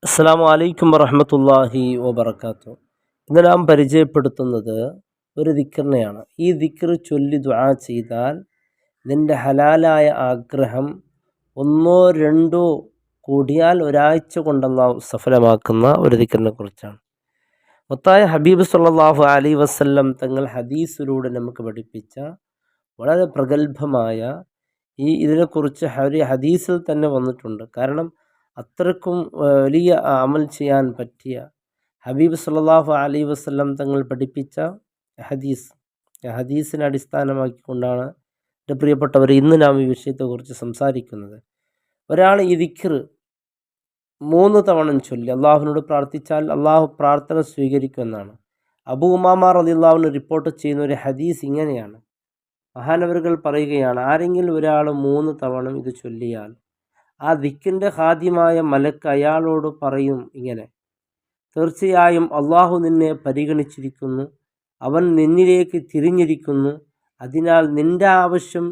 അസ്സലാമു അലൈക്കും വറഹ്മത്തുള്ളാഹി വബറകാതുഹു. ഇന്ന് നാം പരിചയപ്പെടുത്തുന്നത് ഒരു ദിക്റിനെയാണ്. ഈ ദിക്ർ ചൊല്ലി ദുആ ചെയ്താൽ നിൻ്റെ ഹലാലായ ആഗ്രഹം ഒന്നോ രണ്ടോ കൂടിയാൽ ഒരാഴ്ച കൊണ്ട് അല്ലാഹു സഫലമാക്കുന്ന ഒരു ദിക്റിനെ കുറിച്ചാണ്. മുത്തായ ഹബീബ് സല്ലല്ലാഹു അലൈഹി വസല്ലം തങ്ങൾ ഹദീസിലൂടെ നമുക്ക് പഠിപ്പിച്ച വളരെ പ്രഗത്ഭമായ ഇതിനെക്കുറിച്ച് ഹദീസിൽ തന്നെ വന്നിട്ടുണ്ട്. കാരണം അത്രക്കും വലിയ അമൽ ചെയ്യാൻ പറ്റിയ ഹബീബ് സല്ലല്ലാഹു അലൈഹി വസല്ലം തങ്ങൾ പഠിപ്പിച്ച ഹദീസിനെ അടിസ്ഥാനമാക്കിക്കൊണ്ടാണ് എൻ്റെ പ്രിയപ്പെട്ടവർ ഇന്ന് നാം ഈ വിഷയത്തെക്കുറിച്ച് സംസാരിക്കുന്നത്. ഒരാൾ ഈ ദിക്ർ 3 തവണ ചൊല്ലി അള്ളാഹുവിനോട് പ്രാർത്ഥിച്ചാൽ അള്ളാഹു പ്രാർത്ഥന സ്വീകരിക്കുമെന്നാണ് അബൂ ഉമാമ റളിയല്ലാഹു അൻഹു റിപ്പോർട്ട് ചെയ്യുന്ന ഒരു ഹദീസ്. ഇങ്ങനെയാണ്, മഹാനവറുകൾ പറയുകയാണ്, ആരെങ്കിലും ഒരാൾ 3 തവണ ഇത് ചൊല്ലിയാൽ ആ ദിക്കിൻ്റെ ഖാദിമായ മലക്ക് അയാളോട് പറയും ഇങ്ങനെ: തീർച്ചയായും അള്ളാഹു നിന്നെ പരിഗണിച്ചിരിക്കുന്നു, അവൻ നിന്നിലേക്ക് തിരിഞ്ഞിരിക്കുന്നു, അതിനാൽ നിൻ്റെ ആവശ്യം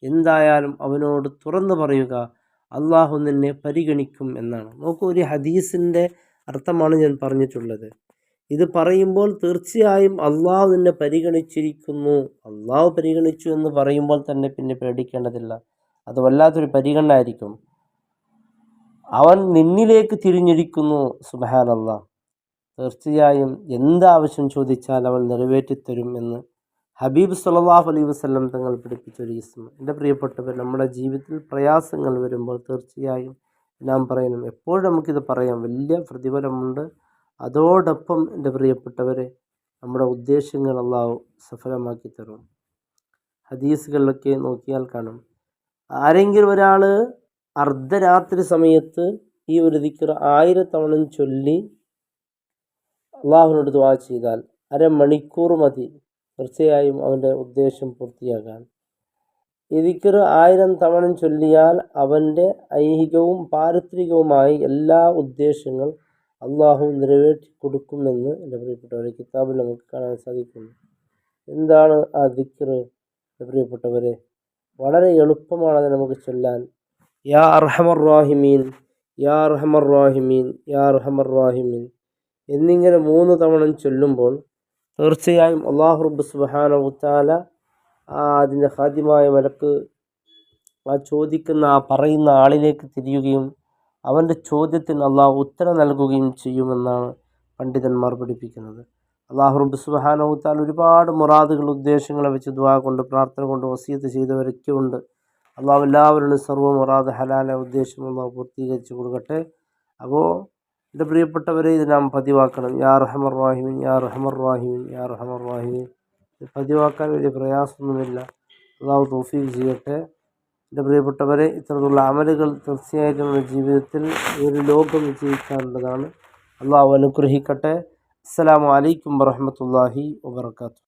എന്തായാലും അവനോട് തുറന്നു പറയുക, അള്ളാഹു നിന്നെ പരിഗണിക്കും എന്നാണ്. നോക്കൂ, ഒരു ഹദീസിൻ്റെ അർത്ഥമാണ് ഞാൻ പറഞ്ഞിട്ടുള്ളത്. ഇത് പറയുമ്പോൾ തീർച്ചയായും അള്ളാഹു നിന്നെ പരിഗണിച്ചിരിക്കുന്നു, അള്ളാഹു പരിഗണിച്ചു എന്ന് പറയുമ്പോൾ തന്നെ പിന്നെ പേടിക്കേണ്ടതില്ല, അത് വല്ലാത്തൊരു പരിഗണനായിരിക്കും. അവൻ നിന്നിലേക്ക് തിരിഞ്ഞിരിക്കുന്നു, സുബ്ഹാനല്ലാഹ്, തീർച്ചയായും എന്താവശ്യം ചോദിച്ചാൽ അവൻ നിറവേറ്റിത്തരും എന്ന് ഹബീബ് സല്ലല്ലാഹു അലൈഹി വസല്ലം തങ്ങൾ പഠിപ്പിച്ചൊരു ഇസ്മ. എൻ്റെ പ്രിയപ്പെട്ടവർ, നമ്മുടെ ജീവിതത്തിൽ പ്രയാസങ്ങൾ വരുമ്പോൾ തീർച്ചയായും നാം പറയണം, എപ്പോഴും നമുക്കിത് പറയാം, വലിയ പ്രതിഫലമുണ്ട്. അതോടൊപ്പം എൻ്റെ പ്രിയപ്പെട്ടവരെ, നമ്മുടെ ഉദ്ദേശങ്ങൾ അള്ളാഹു സഫലമാക്കി തരും. ഹദീസുകളിലൊക്കെ നോക്കിയാൽ കാണും, ആരെങ്കിലും ഒരാൾ അർദ്ധരാത്രി സമയത്ത് ഈ ഒരു ദിക്ർ 1000 തവണ ചൊല്ലി അള്ളാഹുവിനോട് ദുആ ചെയ്താൽ അരമണിക്കൂർ മതി തീർച്ചയായും അവൻ്റെ ഉദ്ദേശം പൂർത്തിയാകാൻ. ഈ ദിക്ർ 1000 തവണ ചൊല്ലിയാൽ അവൻ്റെ ഐഹികവും പാരത്രികവുമായി എല്ലാ ഉദ്ദേശങ്ങൾ അള്ളാഹു നിറവേറ്റി കൊടുക്കുമെന്ന് എൻ്റെ പ്രിയപ്പെട്ടവരെ കിതാബിൽ നമുക്ക് കാണാൻ സാധിക്കുന്നു. എന്താണ് ആ ദിക്ർ? എൻ്റെ പ്രിയപ്പെട്ടവരെ, വളരെ എളുപ്പമാണ് അത് നമുക്ക് ചൊല്ലാൻ. യാ അർഹമർ റാഹിമീൻ, യാ അർഹമർ റാഹിമീൻ, യാ അർഹമർ റാഹിമീൻ എന്നിങ്ങനെ 3 തവണ ചൊല്ലുമ്പോൾ തീർച്ചയായും അല്ലാഹു റബ്ബ് സുബ്ഹാനഹു വതആല അതിൻ്റെ ഖാദിമായ മലക്ക് പറയുന്ന ആളിലേക്ക് തിരിയുകയും അവൻ്റെ ചോദ്യത്തിന് അള്ളാഹു ഉത്തരം നൽകുകയും ചെയ്യുമെന്നാണ് പണ്ഡിതന്മാർ പഠിപ്പിക്കുന്നത്. അല്ലാഹു റബ്ബ് സുബ്ഹാനഹു വതആല ഒരുപാട് മുറാദുകൾ, ഉദ്ദേശങ്ങളെ വെച്ച് ദുആ കൊണ്ട്, പ്രാർത്ഥന കൊണ്ട് വസിയത്ത് ചെയ്തവരൊക്കെ ഉണ്ട്. അള്ളാഹു എല്ലാവരുടെ സർവ്വ മുറാദ്, ഹലാല ഉദ്ദേശം അള്ളാഹു പൂർത്തീകരിച്ച് കൊടുക്കട്ടെ. അപ്പോൾ എൻ്റെ പ്രിയപ്പെട്ടവരെ, ഇത് നാം പതിവാക്കണം. യാ അർഹമർ റാഹിമീൻ, യാ അർഹമർ റാഹിമീൻ, യാ അർഹമർ റാഹിമീൻ. ഇത് പതിവാക്കാൻ വലിയ പ്രയാസമൊന്നുമില്ല. അള്ളാഹു തൗഫീഖ് ചെയ്യട്ടെ. എൻ്റെ പ്രിയപ്പെട്ടവരെ, ഇത്തരത്തിലുള്ള അമലുകൾ തീർച്ചയായിട്ടും നമ്മുടെ ജീവിതത്തിൽ ഒരു ലോകം വിജയിക്കാനുള്ളതാണ്. അള്ളാഹു അനുഗ്രഹിക്കട്ടെ. അസ്സലാമു അലൈക്കും വറഹ്മത്തുള്ളാഹി വബറകാതുഹു.